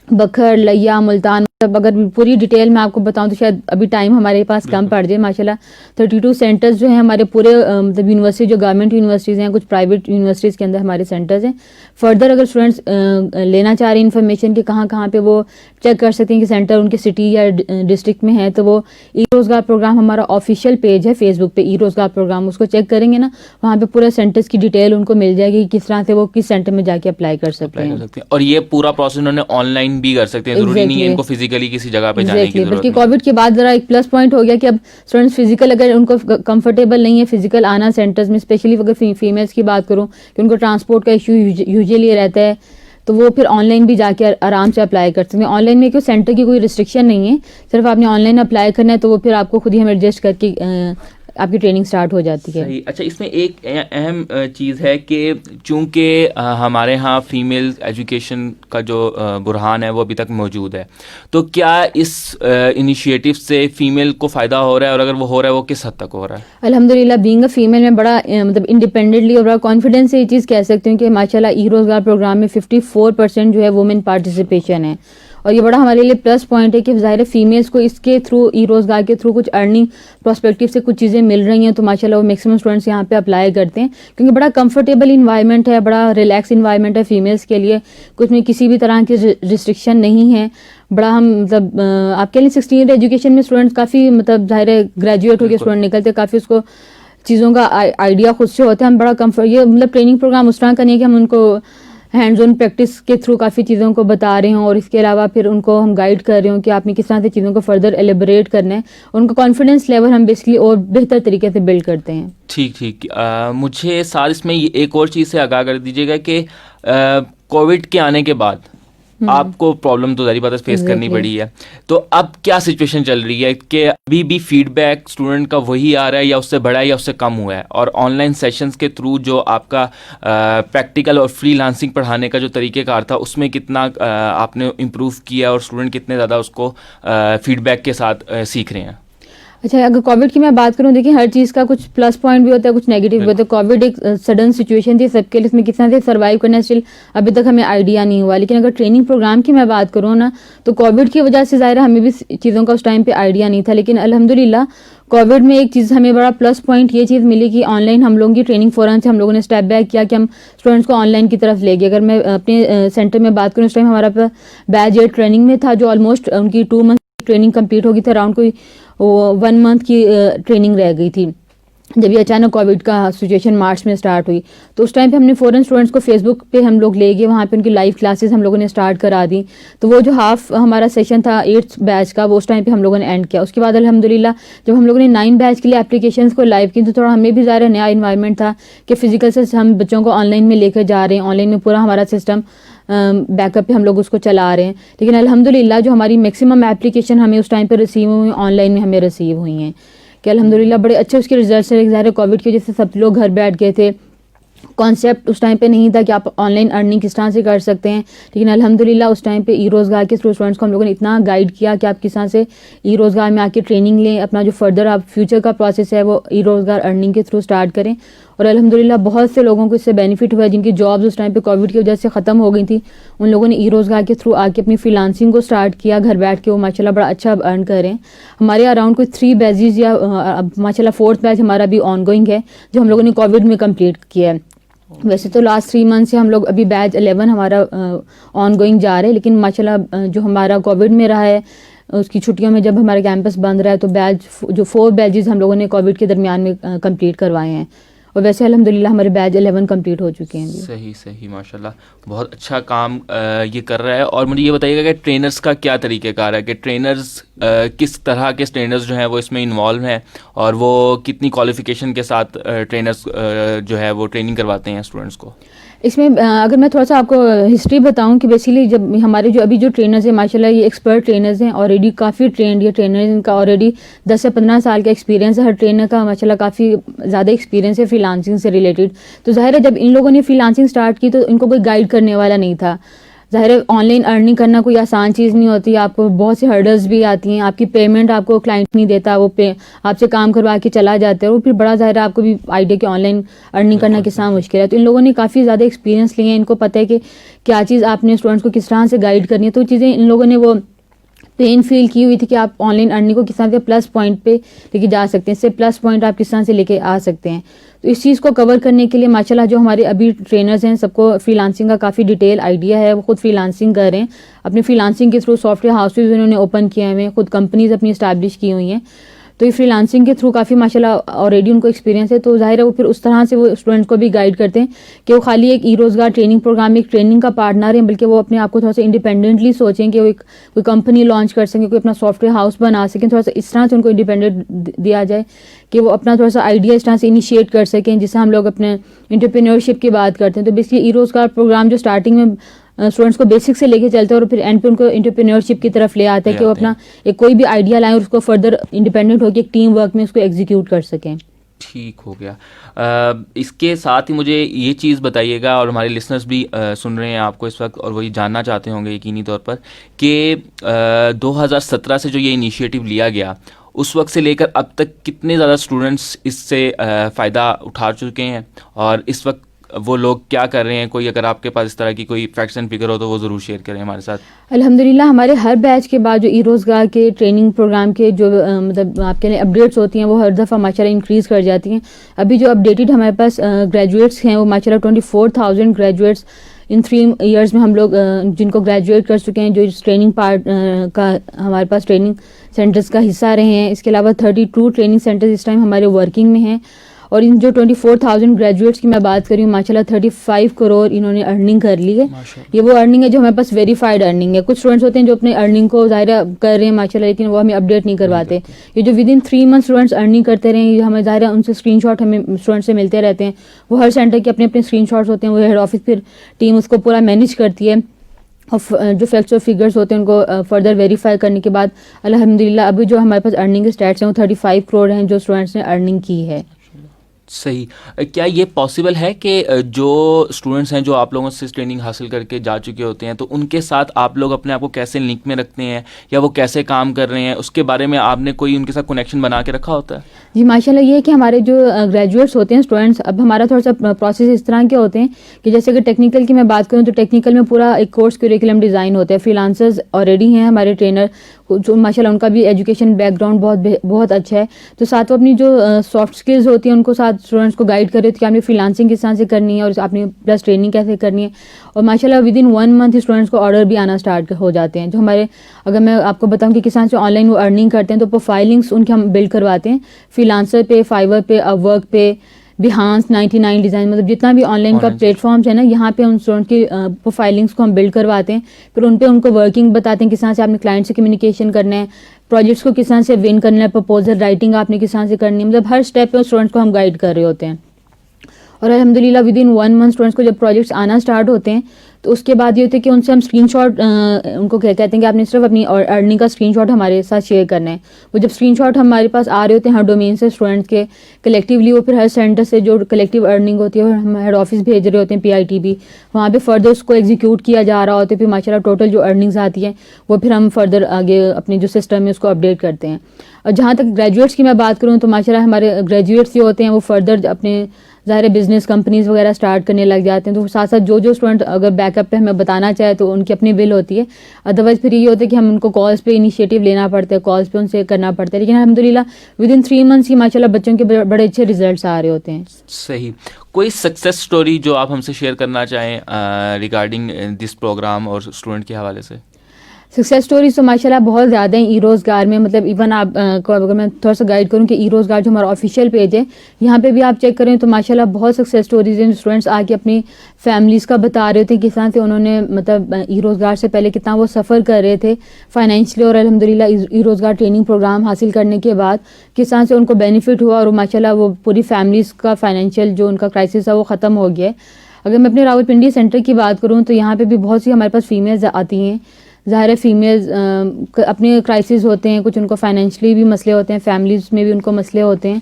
بکھر, لیا, ملتان, اگر پوری ڈیٹیل میں آپ کو بتاؤں تو شاید ابھی ٹائم ہمارے پاس کم پڑ جائے. ماشاءاللہ 32 سینٹرز جو ہیں ہمارے پورے مطلب یونیورسٹی جو گورنمنٹ یونیورسٹیز ہیں, کچھ پرائیویٹ یونیورسٹیز کے اندر ہمارے سینٹرز ہیں. فردر اگر اسٹوڈنٹس لینا چاہ رہے ہیں انفارمیشن کہ کہاں پہ وہ چیک کر سکتے ہیں کہ سینٹر ان کے سٹی یا ڈسٹرکٹ میں ہے, تو وہ ای روزگار پروگرام ہمارا آفیشیل پیج ہے فیس بک پہ, ای روزگار پروگرام, اس کو چیک کریں گے نا, وہاں پہ پورا سینٹرز کی ڈیٹیل ان کو مل جائے گی کس طرح سے وہ کس سینٹر میں جا کے اپلائی کر سکتے ہیں. اور یہ پورا پروسیس انہوں نے آن لائن بھی کر سکتے ہیں, ضروری نہیں ہے ان کو فزیکلی کسی جگہ پہ جانے کی ضرورت. بلکہ کووڈ کے بعد ذرا ایک پلس پوائنٹ ہو گیا کہ اب اسٹوڈنٹس فزیکل اگر ان کو کمفرٹیبل نہیں ہے فزیکل آنا سینٹرز میں, اسپیشلی اگر فیمیلس کی بات کروں کہ ان کو ٹرانسپورٹ کا ایشو یوزلی رہتا ہے, تو وہ پھر آن لائن بھی جا کے آرام سے اپلائی کر سکتے ہیں. آن لائن میں کوئی سینٹر کی کوئی ریسٹرکشن نہیں ہے, صرف آپ نے آن لائن اپلائی کرنا ہے, تو وہ پھر آپ کو خود ہی ہم ایڈجسٹ کر کے آپ کی ٹریننگ سٹارٹ ہو جاتی ہے. اچھا, اس میں ایک اہم چیز ہے کہ چونکہ ہمارے ہاں فیمیل ایجوکیشن کا جو برہان ہے وہ ابھی تک موجود ہے, تو کیا اس انیشیٹو سے فیمیل کو فائدہ ہو رہا ہے, اور اگر وہ ہو رہا ہے وہ کس حد تک ہو رہا ہے؟ الحمدللہ بینگ اے فیمیل میں بڑا مطلب انڈیپینڈنٹلی اور بڑا کانفیڈینس سے یہ چیز کہہ سکتی ہوں کہ ماشاءاللہ ای روزگار پروگرام میں 54% جو ہے وومن پارٹیسپیشن ہے, اور یہ بڑا ہمارے لیے پلس پوائنٹ ہے کہ ظاہر فیمیلس کو اس کے تھرو ای روزگار کے تھرو کچھ ارننگ پراسپیکٹیو سے کچھ چیزیں مل رہی ہیں, تو ماشاءاللہ وہ میکسیمم اسٹوڈنٹس یہاں پہ اپلائی کرتے ہیں کیونکہ بڑا کمفرٹیبل انوائرمنٹ ہے, بڑا ریلیکس انوائرمنٹ ہے فیمیلس کے لیے, کچھ میں کسی بھی طرح کی ریسٹرکشن نہیں ہے. بڑا ہم مطلب آپ کے لیے 16 ایجوکیشن میں اسٹوڈنٹس کافی مطلب ظاہر گریجویٹ ہو کے اسٹوڈنٹ نکلتے, کافی اس کو چیزوں کا آئیڈیا خود سے ہوتا ہے. ہم بڑا کمفرٹ یہ مطلب ٹریننگ پروگرام اس طرح کا نہیں کہ ہم ان کو ہینڈز آن پریکٹس کے تھرو کافی چیزوں کو بتا رہے ہوں, اور اس کے علاوہ پھر ان کو ہم گائیڈ کر رہے ہوں کہ آپ نے کس طرح سے چیزوں کو فردر ایلیبریٹ کرنا ہے. ان کا کانفیڈنس لیول ہم بیسکلی اور بہتر طریقے سے بلڈ کرتے ہیں. ٹھیک. مجھے ساتھ اس میں ایک اور چیز سے آگاہ کر دیجیے گا کہ کووڈ کے آنے کے بعد آپ کو پرابلم تو ظاہر بات ہے فیس کرنی پڑی ہے, تو اب کیا سچویشن چل رہی ہے کہ ابھی بھی فیڈ بیک اسٹوڈنٹ کا وہی آ رہا ہے یا اس سے بڑا ہے یا اس سے کم ہوا ہے, اور آن لائن سیشنز کے تھرو جو آپ کا پریکٹیکل اور فری لانسنگ پڑھانے کا جو طریقہ کار تھا اس میں کتنا آپ نے امپروو کیا, اور اسٹوڈنٹ کتنے زیادہ اس کو فیڈ بیک کے ساتھ سیکھ رہے ہیں؟ اچھا, اگر کووڈ کی میں بات کروں, دیکھیں ہر چیز کا کچھ پلس پوائنٹ بھی ہوتا ہے, کچھ نیگیٹو بھی ہوتا ہے. کووڈ ایک سڈن سچویشن تھی سب کے لیے, اس میں کس طرح سے سروائیو کرنا اسٹل ابھی تک ہمیں آئیڈیا نہیں ہوا. لیکن اگر ٹریننگ پروگرام کی میں بات کروں نا, تو کووڈ کی وجہ سے ظاہر ہمیں بھی چیزوں کا اس ٹائم پہ آئیڈیا نہیں تھا, لیکن الحمدللہ کووڈ میں ایک چیز ہمیں بڑا پلس پوائنٹ یہ چیز ملی کہ آن لائن ہم لوگوں کی ٹریننگ فوراً سے ہم لوگوں نے اسٹیپ بیک کیا کہ ہم اسٹوڈنٹس کو آن لائن کی طرف لے گئے. اگر میں اپنے سینٹر میں بات کروں, اس ٹائم ہمارا بیچ 8 ٹریننگ میں تھا, جو آلموسٹ ان کی 2 منتھ ٹریننگ کمپلیٹ ہو گئی تھی, اراؤنڈ کوئی 1 منتھ کی ٹریننگ رہ گئی تھی. جب یہ اچانک کووڈ کا سچویشن مارچ میں اسٹارٹ ہوئی, تو اس ٹائم پہ ہم نے فوراً اسٹوڈنٹس کو فیس بک پہ ہم لوگ لے گئے, وہاں پہ ان کی لائیو کلاسز ہم لوگوں نے اسٹارٹ کرا دی. تو وہ جو ہاف ہمارا سیشن تھا 8th بیچ کا, وہ اس ٹائم پہ ہم لوگوں نے اینڈ کیا. اس کے بعد الحمدللہ جب ہم لوگوں نے 9 بیچ کے لیے اپلیکیشنس کو لائیو کی, تو تھوڑا ہمیں بھی ظاہر نیا انوائرمنٹ تھا کہ فزیکل سے ہم بچوں کو آن لائن میں لے کر جا رہے ہیں, آن لائن میں پورا ہمارا سسٹم بیک اپ پہ ہم لوگ اس کو چلا رہے ہیں. لیکن الحمدللہ جو ہماری میکسیمم اپلیکیشن ہمیں اس ٹائم پہ ریسیو ہوئی, آن لائن میں ہمیں ریسیو ہوئی ہیں, کہ الحمدللہ بڑے اچھے اس کے ریزلٹس ہیں. ظاہر کووڈ کی وجہ سے سب لوگ گھر بیٹھ گئے تھے, کانسیپٹ اس ٹائم پہ نہیں تھا کہ آپ آن لائن ارننگ کس طرح سے کر سکتے ہیں. لیکن الحمدللہ اس ٹائم پہ ای روزگار کے تھرو اسٹوڈنٹس کو ہم لوگوں نے اتنا گائیڈ کیا کہ آپ کس طرح سے ای روزگار میں آ کے ٹریننگ لیں, اپنا جو فردر آپ فیوچر کا پروسیس ہے وہ ای روزگار ارننگ کے تھرو اسٹارٹ کریں. اور الحمدللہ بہت سے لوگوں کو اس سے بینیفٹ ہوا ہے جن کی جابز اس ٹائم پہ کووڈ کی وجہ سے ختم ہو گئی تھی. ان لوگوں نے ای روزگار کے تھرو آ کے اپنی فری لانسنگ کو اسٹارٹ کیا گھر بیٹھ کے. وہ ماشاء اللہ بڑا اچھا ارن کر رہے ہیں. ہمارے اراؤنڈ کوئی 3 بیچز یا ماشاء اللہ 4th بیچ ہمارا بھی آن گوئنگ ہے جو ہم لوگوں نے کووڈ میں کمپلیٹ کیا ہے. ویسے تو لاسٹ 3 منتھ سے ہم لوگ ابھی بیچ 11 ہمارا آن گوئنگ جا رہے ہیں, لیکن ماشاء اللہ جو ہمارا کووڈ میں رہا ہے اس کی چھٹیوں میں جب ہمارا کیمپس بند رہا ہے تو بیچ جو 4 بیچز ہم لوگوں نے کووڈ کے درمیان میں کمپلیٹ کروائے ہیں. اور ویسے الحمدللہ ہمارے بیچ 11 کمپلیٹ ہو چکے ہیں. صحیح ماشاء اللہ بہت اچھا کام یہ کر رہا ہے. اور مجھے یہ بتائیے گا کہ ٹرینرز کا کیا طریقہ کار ہے, کہ ٹرینرز کس طرح کے ٹرینرز جو ہیں وہ اس میں انوالو ہیں, اور وہ کتنی کوالیفیکیشن کے ساتھ ٹرینرز جو ہے وہ ٹریننگ کرواتے ہیں اسٹوڈنٹس کو. اس میں اگر میں تھوڑا سا آپ کو ہسٹری بتاؤں کہ بیسیکلی جب ہمارے جو ابھی جو ٹرینرز ہیں ماشاء اللہ یہ ایکسپرٹ ٹرینرز ہیں, آلریڈی کافی ٹرینڈ یہ ٹرینرز, ان کا آلریڈی 10 سے 15 سال کا ایکسپیرینس ہے. ہر ٹرینر کا ماشاء اللہ کافی زیادہ ایکسپیرینس ہے فری لانسنگ سے ریلیٹڈ. تو ظاہر ہے جب ان لوگوں نے فری لانسنگ اسٹارٹ کی تو ان کو کوئی گائیڈ کرنے والا نہیں تھا. ظاہر ہے آن لائن ارننگ کرنا کوئی آسان چیز نہیں ہوتی, آپ کو بہت سی ہرڈلز بھی آتی ہیں. آپ کی پیمنٹ آپ کو کلائنٹ نہیں دیتا, وہ آپ سے کام کروا کے چلا جاتا ہے. وہ پھر بڑا ظاہر ہے آپ کو بھی آئیڈیا کہ آن لائن ارننگ کرنا کس طرح مشکل ہے. تو ان لوگوں نے کافی زیادہ ایکسپیرینس لیے ہیں, ان کو پتہ ہے کہ کیا چیز آپ نے اسٹوڈنٹس کو کس طرح سے گائیڈ کرنی ہے. تو چیزیں ان لوگوں نے وہ پین فیل کی ہوئی تھی کہ آپ آن لائن ارننگ کو کس طرح سے پلس پوائنٹ پہ لے کے جا سکتے ہیں, اس سے پلس پوائنٹ آپ کس طرح سے لے کے آ سکتے ہیں. تو اس چیز کو کور کرنے کے لیے ماشاء اللہ جو ہمارے ابھی ٹرینرز ہیں سب کو فری لانسنگ کا کافی ڈیٹیل آئیڈیا ہے. وہ خود فری لانسنگ کر رہے ہیں, اپنی فری لانسنگ کے تھرو سافٹ ویئر ہاؤسز انہوں نے اوپن کیے ہوئے ہیں, خود کمپنیز اپنی اسٹیبلش کی ہوئی ہیں. تو یہ فری لانسنگ کے تھرو کافی ماشاء اللہ آلریڈی ان کو ایکسپیرینس ہے. تو ظاہر ہے وہ پھر اس طرح سے وہ اسٹوڈنٹس کو بھی گائیڈ کرتے ہیں کہ وہ خالی ایک ای روزگار ٹریننگ پروگرام میں ایک ٹریننگ کا پارٹ نہ رہیں, بلکہ وہ اپنے آپ کو تھوڑا سا انڈیپینڈنٹلی سوچیں کہ وہ ایک کوئی کمپنی لانچ کر سکیں, کوئی اپنا سافٹ ویئر ہاؤس بنا سکیں. تھوڑا سا اس طرح سے ان کو انڈیپینڈنٹ دیا جائے کہ وہ اپنا تھوڑا سا آئیڈیا اس طرح سے انیشیٹ کر سکیں, جس سے ہم لوگ اپنے انٹرپرینورشپ کی بات کرتے ہیں. تو بیسکلی ای روزگار پروگرام جو اسٹارٹنگ میں اسٹوڈنٹس کو بیسک سے لے کے چلتے ہیں اور پھر اینڈ پہ ان کو انٹرپرینورشپ کی طرف لے آتا ہے کہ وہ اپنا ایک کوئی بھی آئیڈیا لائیں اور اس کو فردر انڈیپینڈنٹ ہو کے ایک ٹیم ورک میں اس کو ایگزیکیوٹ کر سکیں. ٹھیک ہو گیا. اس کے ساتھ ہی مجھے یہ چیز بتائیے گا, اور ہمارے لسنرز بھی سن رہے ہیں آپ کو اس وقت اور وہی جاننا چاہتے ہوں گے یقینی طور پر, کہ 2017 سے جو یہ انیشیٹو لیا گیا اس وقت سے لے کر اب تک کتنے زیادہ اسٹوڈنٹس اس سے فائدہ اٹھا چکے ہیں, اور اس وقت وہ لوگ کیا کر رہے ہیں. کوئی اگر آپ کے پاس اس طرح کی کوئی فیکٹس اینڈ فگر ہو تو وہ ضرور شیئر کریں ہمارے ساتھ. الحمدللہ ہمارے ہر بیچ کے بعد جو ای روزگار کے ٹریننگ پروگرام کے جو مطلب آپ کے لیے اپڈیٹس ہوتی ہیں وہ ہر دفعہ ماشاء اللہ انکریز کر جاتی ہیں. ابھی جو اپڈیٹڈ ہمارے پاس گریجویٹس ہیں وہ ماشاء اللہ 24,000 گریجویٹس ان 3 ایئرس میں ہم لوگ جن کو گریجویٹ کر چکے ہیں, جو اس ٹریننگ پارٹ کا ہمارے پاس ٹریننگ سینٹرز کا حصہ رہے ہیں. اس کے علاوہ 32 ٹریننگ سینٹرز اس ٹائم ہمارے ورکنگ میں ہیں. اور ان جو 24,000 گریجویٹس کی میں بات کر رہی ہوں ماشاء اللہ 35 کروڑ انہوں نے ارننگ کر لی ہے. یہ وہ ارننگ ہے جو ہمارے پاس ویریفائڈ ارننگ ہے. کچھ اسٹوڈنٹس ہوتے ہیں جو اپنے ارننگ کو ظاہر کر رہے ہیں ماشاء اللہ, لیکن وہ ہمیں اپڈیٹ نہیں کرواتے. یہ جو with in 3 month students earning کرتے رہے ہیں, ہمیں ظاہر ان سے اسکرین شاٹ ہمیں اسٹوڈنٹ سے ملتے رہتے ہیں. وہ ہر سینٹر کے اپنے اپنے اسکرین شاٹس ہوتے ہیں, وہ ہیڈ آفس پھر ٹیم اس کو پورا مینیج کرتی ہے. اور جو فیکٹس اور فگرس ہوتے ہیں ان کو فردر ویریفائی کرنے کے بعد الحمدللہ ابھی جو ہمارے پاس ارننگ کے اسٹیٹس ہیں وہ 35 کروڑ ہیں جو اسٹوڈنٹس نے ارننگ کی ہے. صحیح. کیا یہ پاسبل ہے کہ جو اسٹوڈنٹس ہیں جو آپ لوگوں سے ٹریننگ حاصل کر کے جا چکے ہوتے ہیں تو ان کے ساتھ آپ لوگ اپنے آپ کو کیسے لنک میں رکھتے ہیں, یا وہ کیسے کام کر رہے ہیں, اس کے بارے میں آپ نے کوئی ان کے ساتھ کنیکشن بنا کے رکھا ہوتا ہے؟ جی ماشاء اللہ یہ ہے کہ ہمارے جو گریجویٹس ہوتے ہیں اسٹوڈنٹس, اب ہمارا تھوڑا سا پروسیس اس طرح کے ہوتے ہیں کہ جیسے کہ ٹیکنیکل کی میں بات کروں تو ٹیکنیکل میں پورا ایک کورس کریکولم ڈیزائن ہوتا ہے. فری لانسرز آلریڈی ہیں ہمارے ٹرینر جو ماشاء اللہ ان کا بھی ایجوکیشن بیک گراؤنڈ بہت اچھا ہے. تو ساتھ وہ اپنی جو سافٹ اسکلز ہوتی ہیں ان کو ساتھ اسٹوڈنٹس کو گائڈ کر رہے تھے کہ آپ نے فری لانسنگ کس طرح سے کرنی ہے اور آپ نے پلس ٹریننگ کیسے کرنی ہے. اور ماشاء اللہ ود ان 1 منتھ اسٹوڈنٹس کو آرڈر بھی آنا اسٹارٹ ہو جاتے ہیں. جو ہمارے اگر میں آپ کو بتاؤں کہ کس طرح سے آن لائن وہ ارننگ کرتے ہیں تو پروفائلنگس ان کے ہم بلڈ کرواتے ہیں فری لانسر پہ, فائور پہ, اپ ورک پہ, بہانس 99 ڈیزائن, مطلب جتنا بھی آن لائن کا پلیٹ فارمس ہے نا, یہاں پہ ان اسٹوڈنٹ کی پروفائلنگس کو ہم بلڈ کرواتے ہیں. پھر ان پہ ان کو ورکنگ بتاتے ہیں کس طرح سے آپ نے کلائنٹ سے کمیونیکیشن کرنا ہے, پروجیکٹس کو کس طرح سے ون کرنا ہے, پرپوزل رائٹنگ آپ نے کس طرح سے کرنی ہے. مطلب ہر اسٹیپ پہ اسٹوڈنٹس کو ہم گائڈ کر رہے ہوتے ہیں. اور الحمدللہ ود ان 1 منتھ اسٹوڈنٹس کو جب پروجیکٹس آنا اسٹارٹ ہوتے ہیں تو اس کے بعد یہ ہوتا ہے کہ ان سے ہم اسکرین شاٹ ان کو کہتے ہیں کہ آپ نے صرف اپنی ارننگ کا اسکرین شاٹ ہمارے ساتھ شیئر کرنا ہے. وہ جب اسکرین شاٹ ہمارے پاس آ رہے ہوتے ہیں ہر ڈومین سے اسٹوڈنٹس کے کلیکٹیولی, وہ پھر ہر سینٹر سے جو کلیکٹیو ارننگ ہوتی ہے ہم ہیڈ آفس بھیج رہے ہوتے ہیں PITB, وہاں پہ فردر اس کو ایگزیکیوٹ کیا جا رہا ہوتا ہے. پھر ماشاء اللہ ٹوٹل جو ارننگز آتی ہیں وہ پھر ہم فردر آگے اپنے جو سسٹم میں اس کو اپڈیٹ کرتے ہیں. اور جہاں تک گریجویٹس کی میں بات کروں تو ماشاء اللہ ہمارے گریجویٹس جو ہوتے ہیں وہ فردر اپنے ظاہر بزنس کمپنیز وغیرہ اسٹارٹ کرنے لگ جاتے ہیں. تو ساتھ ساتھ جو اسٹوڈنٹ اگر بیک اپ پہ ہمیں بتانا چاہے تو ان کی اپنی ول ہوتی ہے, ادروائز پھر یہ ہوتا ہے کہ ہم ان کو کالس پہ انیشیٹو لینا پڑتا ہے, کالس پہ ان سے کرنا پڑتا ہے. لیکن الحمدللہ ود ان 3 months ہی ماشاء اللہ بچوں کے بڑے اچھے ریزلٹس آ رہے ہوتے ہیں. صحیح. کوئی سکسیس اسٹوری جو آپ ہم سے شیئر کرنا چاہیں ریگارڈنگ دس پروگرام اور اسٹوڈنٹ کے حوالے سے؟ سکسیس اسٹوریز تو ماشاء اللہ بہت زیادہ ہیں ای روزگار میں. مطلب ایون آپ کو اگر میں تھوڑا سا گائڈ کروں کہ ای روزگار جو ہمارا آفیشیل پیج ہے یہاں پہ بھی آپ چیک کریں تو ماشاء اللہ بہت سکسیس اسٹوریز ہیں. اسٹوڈنٹس آ کے اپنی فیملیز کا بتا رہے تھے کس طرح سے انہوں نے مطلب ای روزگار سے پہلے کتنا وہ سفر کر رہے تھے فائنینشلی, اور الحمدللہ ای روزگار ٹریننگ پروگرام حاصل کرنے کے بعد کس طرح سے ان کو بینیفٹ ہوا, اور ماشاء اللہ وہ پوری فیملیز کا فائنینشیل جو ان کا کرائسس ہے وہ ختم ہو گیا ہے. اگر میں اپنے راولپنڈی سینٹر کی بات کروں تو یہاں پہ بھی بہت سی ہمارے پاس فیمیلز آتی ہیں. ظاہر ہے فیمیلز اپنے کرائسس ہوتے ہیں, کچھ ان کو فائنینشلی بھی مسئلے ہوتے ہیں, فیملیز میں بھی ان کو مسئلے ہوتے ہیں.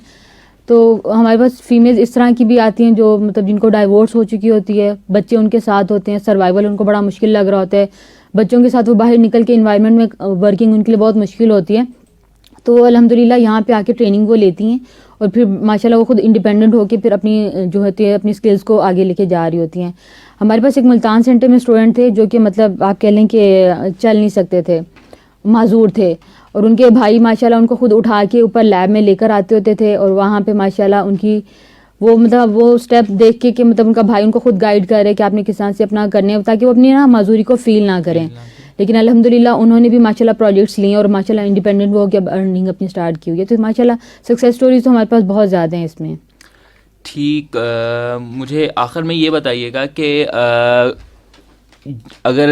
تو ہمارے پاس فیمیلز اس طرح کی بھی آتی ہیں جو مطلب جن کو ڈائیورس ہو چکی ہوتی ہے, بچے ان کے ساتھ ہوتے ہیں, سروائیول ان کو بڑا مشکل لگ رہا ہوتا ہے, بچوں کے ساتھ وہ باہر نکل کے انوائرمنٹ میں ورکنگ ان کے لیے بہت مشکل ہوتی ہے. تو الحمدللہ یہاں پہ آ کے ٹریننگ وہ لیتی ہیں اور پھر ماشاءاللہ وہ خود انڈیپینڈنٹ ہو کے پھر اپنی جو ہوتی ہے اپنی سکلز کو آگے لے کے جا رہی ہوتی ہیں. ہمارے پاس ایک ملتان سینٹر میں اسٹوڈنٹ تھے جو کہ مطلب آپ کہہ لیں کہ چل نہیں سکتے تھے, معذور تھے, اور ان کے بھائی ماشاءاللہ ان کو خود اٹھا کے اوپر لیب میں لے کر آتے ہوتے تھے, اور وہاں پہ ماشاءاللہ ان کی وہ مطلب وہ اسٹیپ دیکھ کے کہ مطلب ان کا بھائی ان کو خود گائیڈ کر رہے کہ آپ نے کس طرح سے اپنا کرنے تاکہ وہ اپنی نا معذوری کو فیل نہ کریں. لیکن الحمدللہ انہوں نے بھی ماشاءاللہ پروجیکٹس لیے اور ماشاءاللہ انڈیپینڈنٹ ہو کے اب ارننگ اپنی اسٹارٹ کی ہوئی ہے. تو ماشاءاللہ سکسیس اسٹوریز تو ہمارے پاس بہت زیادہ ہیں اس میں. ٹھیک. مجھے آخر میں یہ بتائیے گا کہ اگر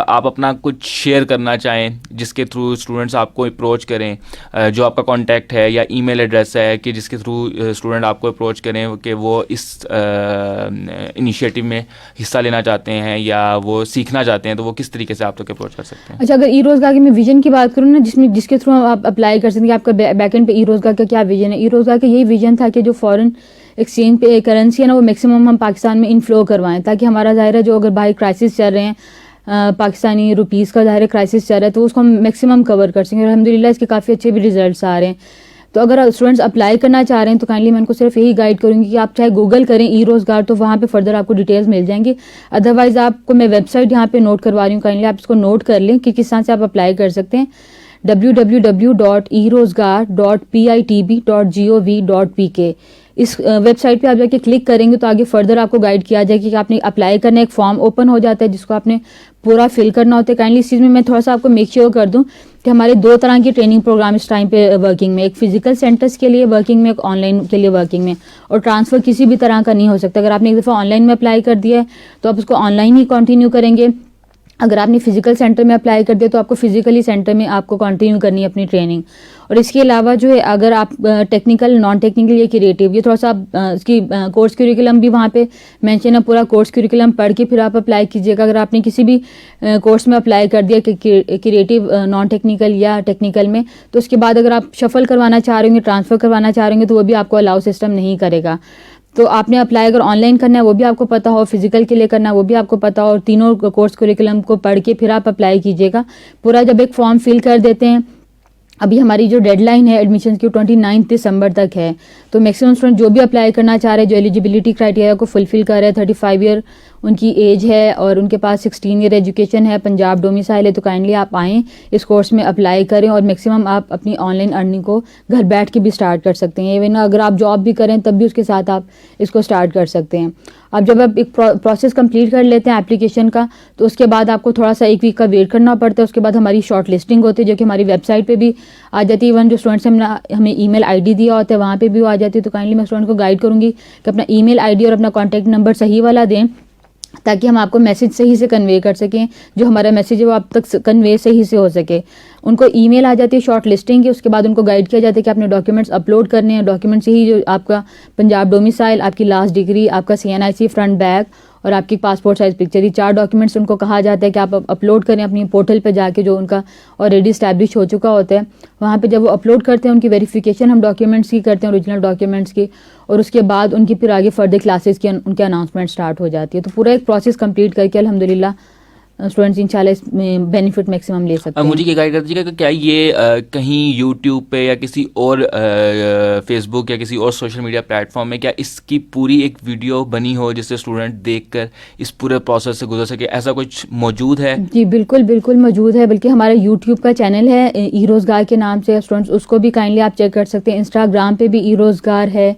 آپ اپنا کچھ شیئر کرنا چاہیں جس کے تھرو اسٹوڈنٹس آپ کو اپروچ کریں, جو آپ کا کانٹیکٹ ہے یا ای میل ایڈریس ہے کہ جس کے تھرو اسٹوڈنٹ آپ کو اپروچ کریں کہ وہ اس انیشیٹو میں حصہ لینا چاہتے ہیں یا وہ سیکھنا چاہتے ہیں, تو وہ کس طریقے سے آپ تک اپروچ کر سکتے ہیں؟ اچھا, اگر ای روزگار کی میں ویژن کی بات کروں نا جس کے تھرو آپ اپلائی کر سکتے ہیں کہ آپ کا بیک اینڈ پہ ای روزگار کا کیا ویژن ہے. ای روزگار کا یہی ویژن تھا کہ جو فارن ایکسچینج پہ کرنسی ہے نا وہ میکسیمم ہم پاکستان میں انفلو کروائیں, تاکہ ہمارا ظاہر ہے جو اگر باہر کرائسس چل رہے ہیں پاکستانی روپیز کا ظاہر کرائسس چل رہا ہے تو اس کو ہم میکسیمم کور کر سکیں. اور الحمدللہ اس کے کافی اچھے بھی ریزلٹس آ رہے ہیں. تو اگر اسٹوڈنٹس اپلائی کرنا چاہ رہے ہیں تو کائنڈلی میں ان کو صرف یہی گائیڈ کروں گی کہ آپ چاہے گوگل کریں ای روزگار تو وہاں پہ فردر آپ کو ڈیٹیلز مل جائیں گی. ادروائز آپ کو میں ویب سائٹ یہاں پہ نوٹ کروا رہی ہوں, کائنڈلی آپ اس کو نوٹ کر لیں کہ کس طرح سے آپ اپلائی کر سکتے ہیں. www.erozgar.pitb.gov.pk اس ویب سائٹ پہ آپ جا کے کلک کریں گے تو آگے فردر آپ کو گائیڈ کیا جائے کہ آپ نے اپلائی کرنا ہے. ایک فارم اوپن ہو جاتا ہے جس کو آپ نے پورا فل کرنا ہوتا ہے. کائنڈلی اس چیز میں تھوڑا سا آپ کو میک شیور کر دوں کہ ہمارے 2 طرح کے ٹریننگ پروگرام اس ٹائم پہ ورکنگ میں, ایک فزیکل سینٹرز کے لیے ورکنگ میں, ایک آن لائن کے لیے ورکنگ میں, اور ٹرانسفر کسی بھی طرح کا نہیں ہو سکتا. اگر آپ نے ایک دفعہ آن لائن میں اپلائی کر دیا ہے تو آپ اس کو آن لائن ہی کنٹینیو کریں گے. اگر آپ نے فزیکل سینٹر میں اپلائی کر دیا تو آپ کو فزیکلی سینٹر میں آپ کو کنٹینیو کرنی ہے اپنی ٹریننگ. اور اس کے علاوہ جو ہے اگر آپ ٹیکنیکل نان ٹیکنیکل یا کریٹیو یہ تھوڑا سا اس کی کورس کریکولم بھی وہاں پہ مینشن ہے, پورا کورس کریکولم پڑھ کے پھر آپ اپلائی کیجیے گا. اگر آپ نے کسی بھی کورس میں اپلائی کر دیا کہ کریٹیو نان ٹیکنیکل یا ٹیکنیکل میں, تو اس کے بعد اگر آپ شفل کروانا چاہ رہے ہوں گے, ٹرانسفر کروانا چاہ رہے ہوں گے تو وہ بھی آپ کو الاؤ سسٹم نہیں کرے گا. تو آپ نے اپلائی اگر آن لائن کرنا ہے وہ بھی آپ کو پتہ ہو, فزیکل کے لیے کرنا ہے وہ بھی آپ کو پتہ ہو, اور تینوں کورس کریکولم کو پڑھ کے پھر آپ اپلائی کیجیے گا. پورا جب ایک فارم فل کر دیتے ہیں, ابھی ہماری جو ڈیڈ لائن ہے ایڈمیشن کی 29 دسمبر تک ہے, تو میکسیمم اسٹوڈنٹ جو بھی اپلائی کرنا چاہ رہے ہیں جو ایلیجیبلٹی کرائٹیریا کو فلفل کر رہے ہیں, 35 ایئر ان کی ایج ہے اور ان کے پاس 16 ایئر ایجوکیشن ہے, پنجاب ڈومیسائل ہے, تو کائنڈلی آپ آئیں اس کورس میں اپلائی کریں. اور میکسیمم آپ اپنی آن لائن ارننگ کو گھر بیٹھ کے بھی اسٹارٹ کر سکتے ہیں. ایون اگر آپ جاب بھی کریں تب بھی اس کے ساتھ آپ اس کو اسٹارٹ کر سکتے ہیں. اب جب آپ ایک پروسیس کمپلیٹ کر لیتے ہیں اپلیکیشن کا تو اس کے بعد آپ کو تھوڑا سا 1 ویک کا ویٹ کرنا پڑتا ہے. اس کے بعد ہماری شارٹ لسٹنگ ہوتی ہے جو کہ ہماری ویب سائٹ پہ بھی آ جاتی ہے. ایون جو اسٹوڈنٹس ہمیں ای میل آئی ڈی دیا ہوتا ہے وہاں پہ بھی وہ آ جاتی ہے. تو کائنڈلی میں اسٹوڈنٹ کو گائیڈ کروں گی کہ اپنا ای میل آئی ڈی اور اپنا کانٹیکٹ نمبر صحیح والا دیں تاکہ ہم آپ کو میسج صحیح سے کنوے کر سکیں, جو ہمارا میسج ہے وہ آپ تک کنوے صحیح سے ہو سکے. ان کو ای میل آ جاتی ہے شارٹ لسٹنگ کی, اس کے بعد ان کو گائیڈ کیا جاتا ہے کہ آپ نے ڈاکیومنٹس اپلوڈ کرنے ہیں. ڈاکیومنٹس ہی جو آپ کا پنجاب ڈومیسائل, آپ کی لاسٹ ڈگری, آپ کا CNIC فرنٹ بیک اور آپ کی پاسپورٹ سائز پکچر, یہ 4 ڈاکیومنٹس ان کو کہا جاتا ہے کہ آپ اپلوڈ کریں اپنی پورٹل پہ جا کے جو ان کا آلریڈی اسٹیبلش ہو چکا ہوتا ہے. وہاں پہ جب وہ اپلوڈ کرتے ہیں ان کی ویریفیکیشن ہم ڈاکیومنٹس کی کرتے ہیں, اوریجنل ڈاکیومنٹس کی, اور اس کے بعد ان کی پھر آگے فردر کلاسز کی ان کی اناؤنسمنٹ اسٹارٹ ہو جاتی ہے. تو پورا ایک پروسیس کمپلیٹ کر کے الحمدللہ اسٹوڈنٹس انشاءاللہ اس میں بینیفٹ میکسیمم لے سکتے ہیں. مجھے یہ گائڈ کر دیجیے گا کہ کیا یہ کہیں یوٹیوب پہ یا کسی اور فیس بک یا کسی اور سوشل میڈیا پلیٹ فارم میں کیا اس کی پوری ایک ویڈیو بنی ہو جس سے اسٹوڈنٹ دیکھ کر اس پورے پروسیس سے گزر سکے, ایسا کچھ موجود ہے؟ جی بالکل بالکل موجود ہے, بلکہ ہمارا یوٹیوب کا چینل ہے ای روزگار کے نام سے, اسٹوڈنٹس اس کو بھی کائنڈلی آپ چیک کر سکتے ہیں. انسٹاگرام پہ بھی ای روزگار ہے.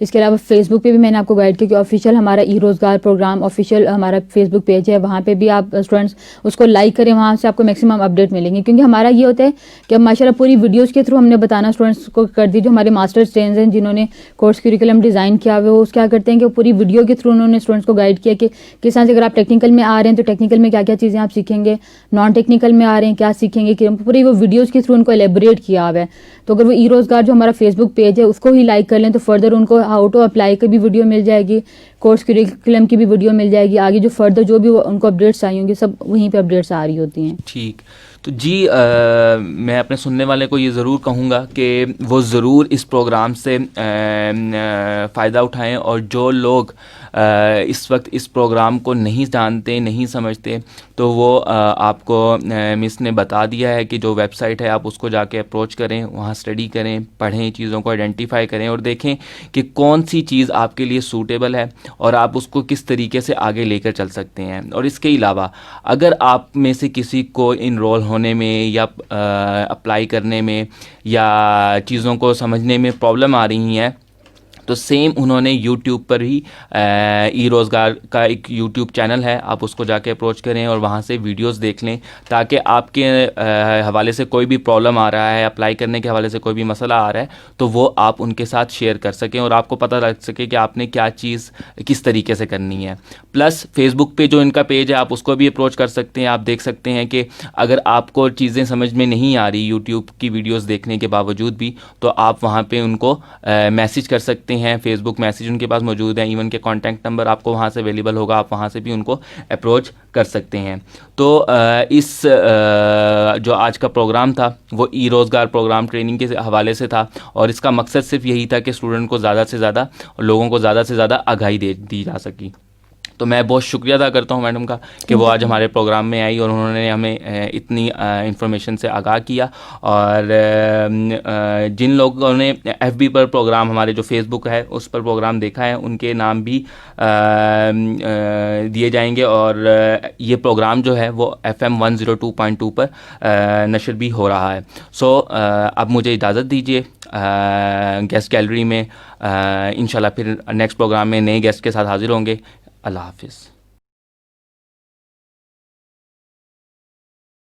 اس کے علاوہ فیس بک پہ بھی میں نے آپ کو گائڈ کیا کہ آفیشیل ہمارا ای روزگار پروگرام آفیشیل ہمارا فیس بک پیج ہے, وہاں پہ بھی آپ اسٹوڈنٹس اس کو لائک کریں, وہاں سے آپ کو میکسیمم اپڈیٹ ملیں گے. کیونکہ ہمارا یہ ہوتا ہے کہ ماشاء اللہ پوری ویڈیوز کے تھرو ہم نے بتانا اسٹوڈنٹس کو کر دی. جو ہمارے ماسٹر اسٹینز ہیں جنہوں نے کورس کریکولم ڈیزائن کیا ہوا ہے, وہ کیا کرتے ہیں کہ پوری ویڈیو کے تھرو انہوں نے اسٹوڈنٹس کو گائڈ کیا کہ کس طرح سے اگر آپ ٹیکنیکل میں آ رہے ہیں تو ٹیکنیکل میں کیا کیا چیزیں آپ سیکھیں گے, نان ٹیکنیکل میں آ رہے ہیں کیا سیکھیں گے, کہ پوری وہ ویڈیوز کے تھرو ان کو ایلیبریٹ کیا ہوا ہے. تو اگر وہ ای روزگار جو ہمارا فیس بک پیج ہے اس کو ہی لائک کر لیں تو فردر ان کو ہاؤ ٹو اپلائی کی بھی ویڈیو مل جائے گی, کورس کریکولم کی بھی ویڈیو مل جائے گی. آگے جو فردر جو بھی ان کو اپڈیٹس آئی ہوں گی سب وہیں پہ اپڈیٹس آ رہی ہوتی ہیں. ٹھیک, تو جی میں اپنے سننے والے کو یہ ضرور کہوں گا کہ وہ ضرور اس پروگرام سے فائدہ اٹھائیں, اور جو لوگ اس وقت اس پروگرام کو نہیں جانتے نہیں سمجھتے تو وہ آپ کو مس نے بتا دیا ہے کہ جو ویب سائٹ ہے آپ اس کو جا کے اپروچ کریں, وہاں اسٹڈی کریں, پڑھیں, چیزوں کو آئیڈینٹیفائی کریں اور دیکھیں کہ کون سی چیز آپ کے لیے سوٹیبل ہے اور آپ اس کو کس طریقے سے آگے لے کر چل سکتے ہیں. اور اس کے علاوہ اگر آپ میں سے کسی کو انرول ہونے میں یا اپلائی کرنے میں یا چیزوں کو سمجھنے میں پرابلم آ رہی ہیں تو سیم انہوں نے یوٹیوب پر ہی ای روزگار کا ایک یوٹیوب چینل ہے, آپ اس کو جا کے اپروچ کریں اور وہاں سے ویڈیوز دیکھ لیں تاکہ آپ کے حوالے سے کوئی بھی پرابلم آ رہا ہے, اپلائی کرنے کے حوالے سے کوئی بھی مسئلہ آ رہا ہے تو وہ آپ ان کے ساتھ شیئر کر سکیں اور آپ کو پتہ لگ سکے کہ آپ نے کیا چیز کس طریقے سے کرنی ہے. پلس فیس بک پہ جو ان کا پیج ہے آپ اس کو بھی اپروچ کر سکتے ہیں. آپ دیکھ سکتے ہیں کہ اگر آپ کو چیزیں سمجھ میں نہیں آ رہی یوٹیوب کی ویڈیوز دیکھنے کے باوجود بھی تو آپ وہاں پہ ان کو میسج کر سکتے ہیں, فیس بک میسج ان کے پاس موجود ہیں, ایون کے کانٹیکٹ نمبر آپ کو وہاں سے اویلیبل ہوگا, آپ وہاں سے بھی ان کو اپروچ کر سکتے ہیں. تو اس جو آج کا پروگرام تھا وہ ای روزگار پروگرام ٹریننگ کے حوالے سے تھا اور اس کا مقصد صرف یہی تھا کہ اسٹوڈنٹ کو زیادہ سے زیادہ لوگوں کو زیادہ سے زیادہ آگاہی دی جا سکی. تو میں بہت شکریہ ادا کرتا ہوں میڈم کا کہ وہ آج ہمارے پروگرام میں آئی اور انہوں نے ہمیں اتنی انفارمیشن سے آگاہ کیا. اور جن لوگوں نے ایف بی پر پروگرام ہمارے جو فیس بک ہے اس پر پروگرام دیکھا ہے ان کے نام بھی دیے جائیں گے, اور یہ پروگرام جو ہے وہ FM 102.2 پر نشر بھی ہو رہا ہے. سو اب مجھے اجازت دیجیے, گیسٹ گیلری میں انشاءاللہ پھر نیکسٹ پروگرام میں نئے گیسٹ کے ساتھ حاضر ہوں گے. اللہ حافظ.